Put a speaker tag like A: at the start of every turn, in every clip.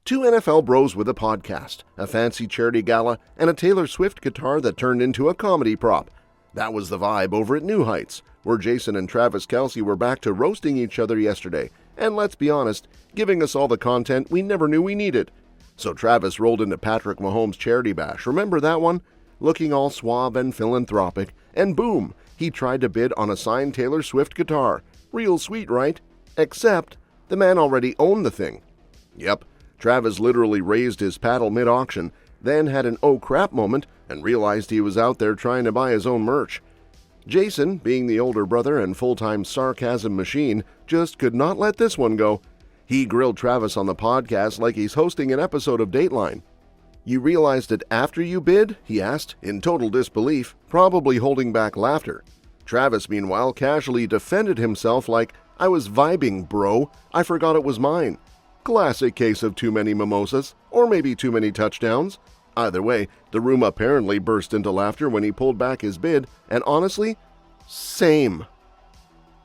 A: Two NFL bros with a podcast, a fancy charity gala, and a Taylor Swift guitar that turned into a comedy prop. That was the vibe over at New Heights, where Jason and Travis Kelce were back to roasting each other yesterday, and let's be honest, giving us all the content we never knew we needed. So Travis rolled into Patrick Mahomes' charity bash, remember that one? Looking all suave and philanthropic, and boom, he tried to bid on a signed Taylor Swift guitar. Real sweet, right? Except, the man already owned the thing. Yep, Travis literally raised his paddle mid-auction, then had an oh crap moment and realized he was out there trying to buy his own merch. Jason, being the older brother and full-time sarcasm machine, just could not let this one go. He grilled Travis on the podcast like he's hosting an episode of Dateline. "You realized it after you bid?" he asked, in total disbelief, probably holding back laughter. Travis, meanwhile, casually defended himself like, "I was vibing, bro. I forgot it was mine." Classic case of too many mimosas, or maybe too many touchdowns. Either way, the room apparently burst into laughter when he pulled back his bid, and honestly, same.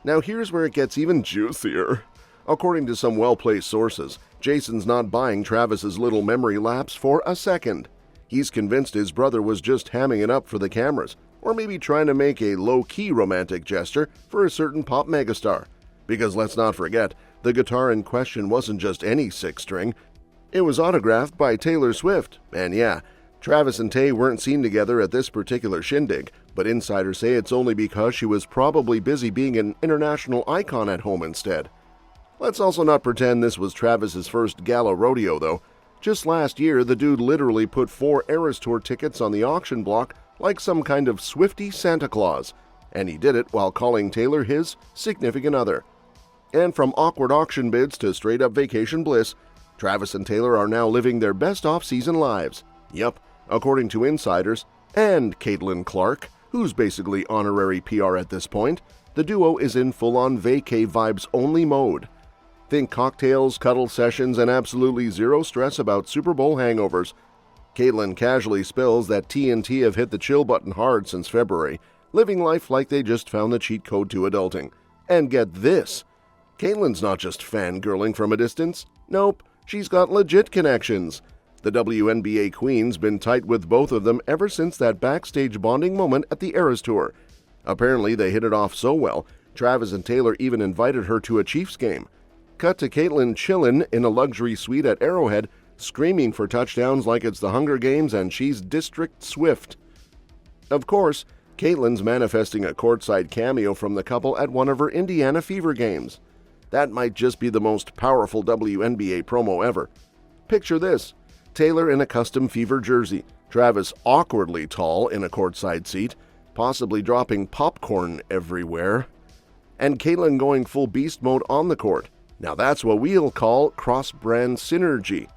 A: Now here's where it gets even juicier. According to some well-placed sources, Jason's not buying Travis's little memory lapse for a second. He's convinced his brother was just hamming it up for the cameras, or maybe trying to make a low-key romantic gesture for a certain pop megastar. Because let's not forget, the guitar in question wasn't just any six-string. It was autographed by Taylor Swift, and yeah, Travis and Tay weren't seen together at this particular shindig, but insiders say it's only because she was probably busy being an international icon at home instead. Let's also not pretend this was Travis's first gala rodeo, though. Just last year, the dude literally put 4 Eras Tour tickets on the auction block like some kind of Swiftie Santa Claus, and he did it while calling Taylor his significant other. And from awkward auction bids to straight-up vacation bliss, Travis and Taylor are now living their best off-season lives. Yup, according to insiders, and Caitlin Clark, who's basically honorary PR at this point, the duo is in full-on vacay vibes-only mode. Think cocktails, cuddle sessions, and absolutely zero stress about Super Bowl hangovers. Caitlin casually spills that TNT have hit the chill button hard since February, living life like they just found the cheat code to adulting. And get this, Caitlin's not just fangirling from a distance. Nope, she's got legit connections. The WNBA Queen's been tight with both of them ever since that backstage bonding moment at the Eras Tour. Apparently they hit it off so well, Travis and Taylor even invited her to a Chiefs game. Cut to Caitlin chillin' in a luxury suite at Arrowhead, screaming for touchdowns like it's the Hunger Games and she's District Swift. Of course, Caitlin's manifesting a courtside cameo from the couple at one of her Indiana Fever games. That might just be the most powerful WNBA promo ever. Picture this, Taylor in a custom Fever jersey, Travis awkwardly tall in a courtside seat, possibly dropping popcorn everywhere, and Caitlin going full beast mode on the court. Now that's what we'll call cross-brand synergy.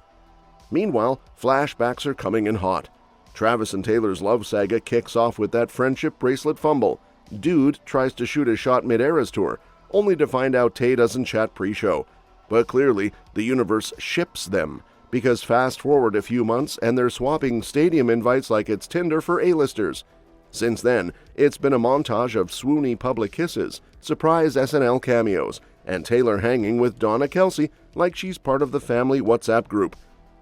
A: Meanwhile, flashbacks are coming in hot. Travis and Taylor's love saga kicks off with that friendship bracelet fumble. Dude tries to shoot a shot mid-Eras Tour, only to find out Tay doesn't chat pre-show. But clearly, the universe ships them, because fast forward a few months and they're swapping stadium invites like it's Tinder for A-listers. Since then, it's been a montage of swoony public kisses, surprise SNL cameos, and Taylor hanging with Donna Kelce like she's part of the family WhatsApp group.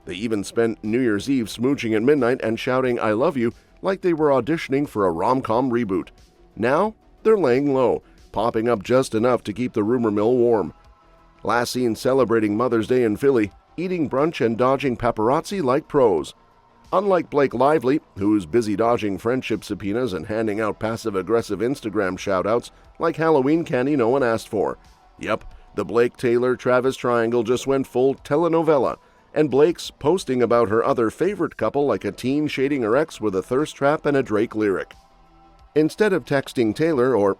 A: They even spent New Year's Eve smooching at midnight and shouting "I love you" like they were auditioning for a rom-com reboot. Now, they're laying low, popping up just enough to keep the rumor mill warm. Last seen celebrating Mother's Day in Philly, eating brunch and dodging paparazzi like pros. Unlike Blake Lively, who's busy dodging friendship subpoenas and handing out passive-aggressive Instagram shout-outs like Halloween candy no one asked for. Yep, the Blake-Taylor-Travis triangle just went full telenovela, and Blake's posting about her other favorite couple like a teen shading her ex with a thirst trap and a Drake lyric. Instead of texting Taylor or,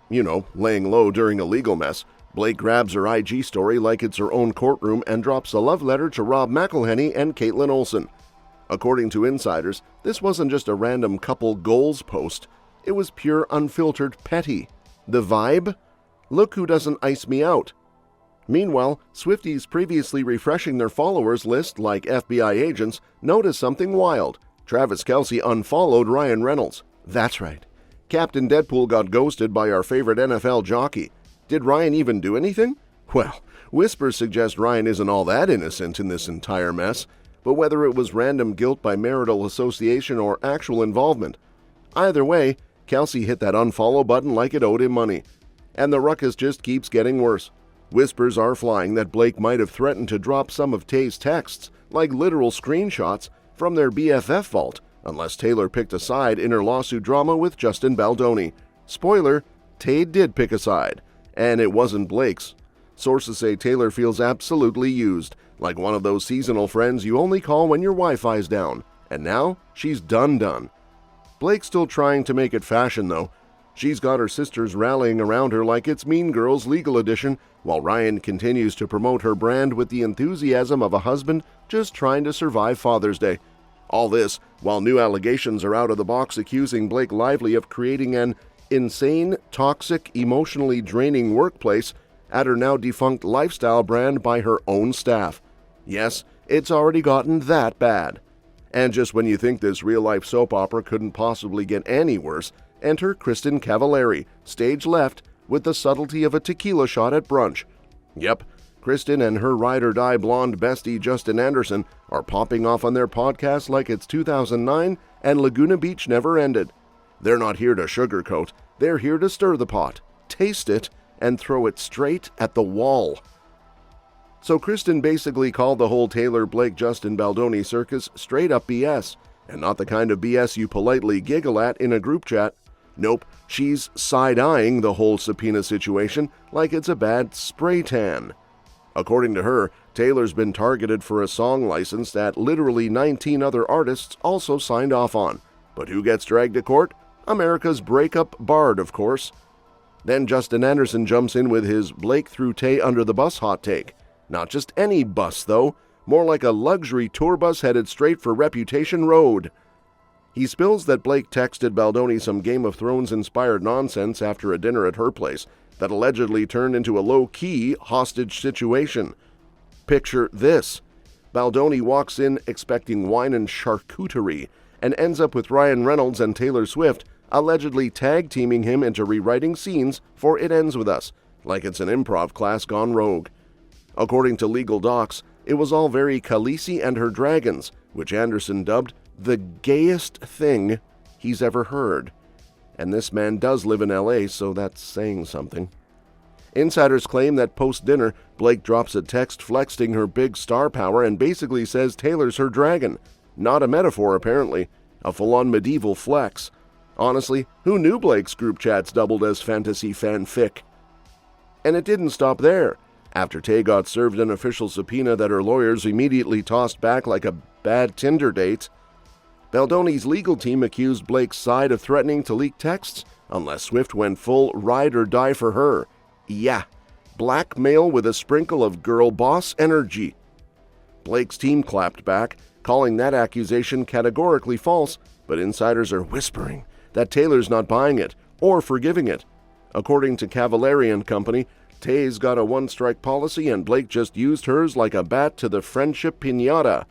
A: laying low during a legal mess, Blake grabs her IG story like it's her own courtroom and drops a love letter to Rob McElhenney and Caitlin Olsen. According to insiders, this wasn't just a random couple goals post. It was pure unfiltered petty. The vibe? Look who doesn't ice me out. Meanwhile, Swifties previously refreshing their followers list like FBI agents noticed something wild. Travis Kelce unfollowed Ryan Reynolds. That's right. Captain Deadpool got ghosted by our favorite NFL jockey. Did Ryan even do anything? Well, whispers suggest Ryan isn't all that innocent in this entire mess. but whether it was random guilt by marital association or actual involvement. Either way, Kelce hit that unfollow button like it owed him money. And the ruckus just keeps getting worse. Whispers are flying that Blake might have threatened to drop some of Tay's texts, like literal screenshots, from their BFF vault, unless Taylor picked a side in her lawsuit drama with Justin Baldoni. Spoiler, Tay did pick a side, and it wasn't Blake's. Sources say Taylor feels absolutely used, like one of those seasonal friends you only call when your Wi-Fi's down, and now she's done. Blake's still trying to make it fashion, though. She's got her sisters rallying around her like it's Mean Girls Legal Edition, while Ryan continues to promote her brand with the enthusiasm of a husband just trying to survive Father's Day. All this while new allegations are out of the box accusing Blake Lively of creating an insane, toxic, emotionally draining workplace at her now defunct lifestyle brand by her own staff. Yes, it's already gotten that bad. And just when you think this real-life soap opera couldn't possibly get any worse, enter Kristin Cavallari, stage left, with the subtlety of a tequila shot at brunch. Yep, Kristin and her ride-or-die blonde bestie Justin Anderson are popping off on their podcast like it's 2009 and Laguna Beach never ended. They're not here to sugarcoat, they're here to stir the pot, taste it, and throw it straight at the wall. So Kristin basically called the whole Taylor Blake Justin Baldoni circus straight up BS, and not the kind of BS you politely giggle at in a group chat. Nope, she's side-eyeing the whole subpoena situation like it's a bad spray tan. According to her, Taylor's been targeted for a song license that literally 19 other artists also signed off on. But who gets dragged to court? America's breakup bard, of course. Then Justin Anderson jumps in with his Blake threw Tay under the bus hot take. Not just any bus, though, more like a luxury tour bus headed straight for Reputation Road. He spills that Blake texted Baldoni some Game of Thrones-inspired nonsense after a dinner at her place that allegedly turned into a low-key hostage situation. Picture this. Baldoni walks in expecting wine and charcuterie and ends up with Ryan Reynolds and Taylor Swift allegedly tag-teaming him into rewriting scenes for It Ends With Us, like it's an improv class gone rogue. According to legal docs, it was all very Khaleesi and her dragons, which Anderson dubbed the gayest thing he's ever heard. And this man does live in LA, so that's saying something. Insiders claim that post-dinner, Blake drops a text flexing her big star power and basically says Taylor's her dragon. Not a metaphor, apparently. A full-on medieval flex. Honestly, who knew Blake's group chats doubled as fantasy fanfic? And it didn't stop there. After Tay got served an official subpoena that her lawyers immediately tossed back like a bad Tinder date, Baldoni's legal team accused Blake's side of threatening to leak texts unless Swift went full ride or die for her. Yeah, blackmail with a sprinkle of girl boss energy. Blake's team clapped back, calling that accusation categorically false, but insiders are whispering that Taylor's not buying it or forgiving it. According to Cavallari and Company, Tay's got a one-strike policy and Blake just used hers like a bat to the friendship piñata.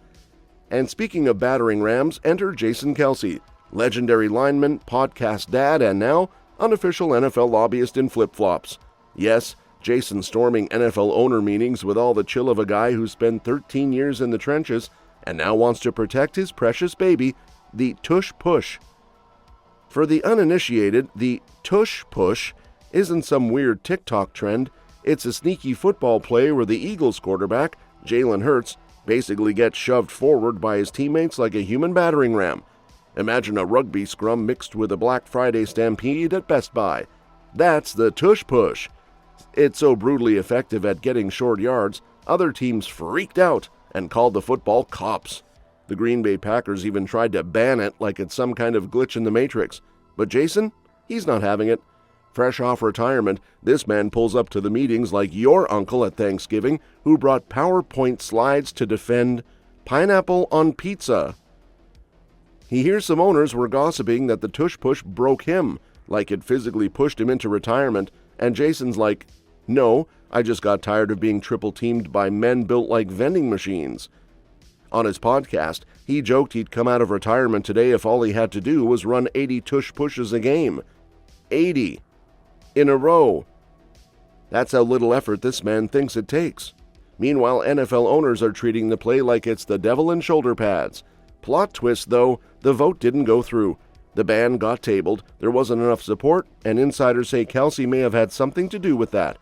A: And speaking of battering rams, enter Jason Kelce, legendary lineman, podcast dad, and now unofficial NFL lobbyist in flip-flops. Yes, Jason storming NFL owner meetings with all the chill of a guy who spent 13 years in the trenches and now wants to protect his precious baby, the tush push. For the uninitiated, the tush push isn't some weird TikTok trend. It's a sneaky football play where the Eagles quarterback, Jalen Hurts, basically gets shoved forward by his teammates like a human battering ram. Imagine a rugby scrum mixed with a Black Friday stampede at Best Buy. That's the tush push. It's so brutally effective at getting short yards, other teams freaked out and called the football cops. The Green Bay Packers even tried to ban it like it's some kind of glitch in the Matrix. But Jason, he's not having it. Fresh off retirement, this man pulls up to the meetings like your uncle at Thanksgiving who brought PowerPoint slides to defend pineapple on pizza. He hears some owners were gossiping that the tush push broke him, like it physically pushed him into retirement, and Jason's like, no, I just got tired of being triple-teamed by men built like vending machines. On his podcast, he joked he'd come out of retirement today if all he had to do was run 80 tush pushes a game. 80. In a row. That's how little effort this man thinks it takes. Meanwhile, NFL owners are treating the play like it's the devil in shoulder pads. Plot twist, though, the vote didn't go through. The ban got tabled, there wasn't enough support, and insiders say Kelce may have had something to do with that.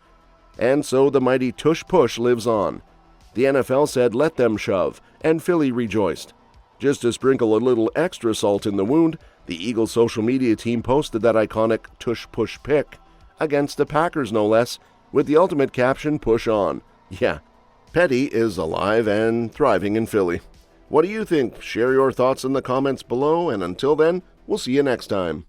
A: And so the mighty tush-push lives on. The NFL said let them shove, and Philly rejoiced. Just to sprinkle a little extra salt in the wound, the Eagles' social media team posted that iconic tush-push pic, against the Packers no less, with the ultimate caption, "Push on." Yeah, Petty is alive and thriving in Philly. What do you think? Share your thoughts in the comments below, and until then, we'll see you next time.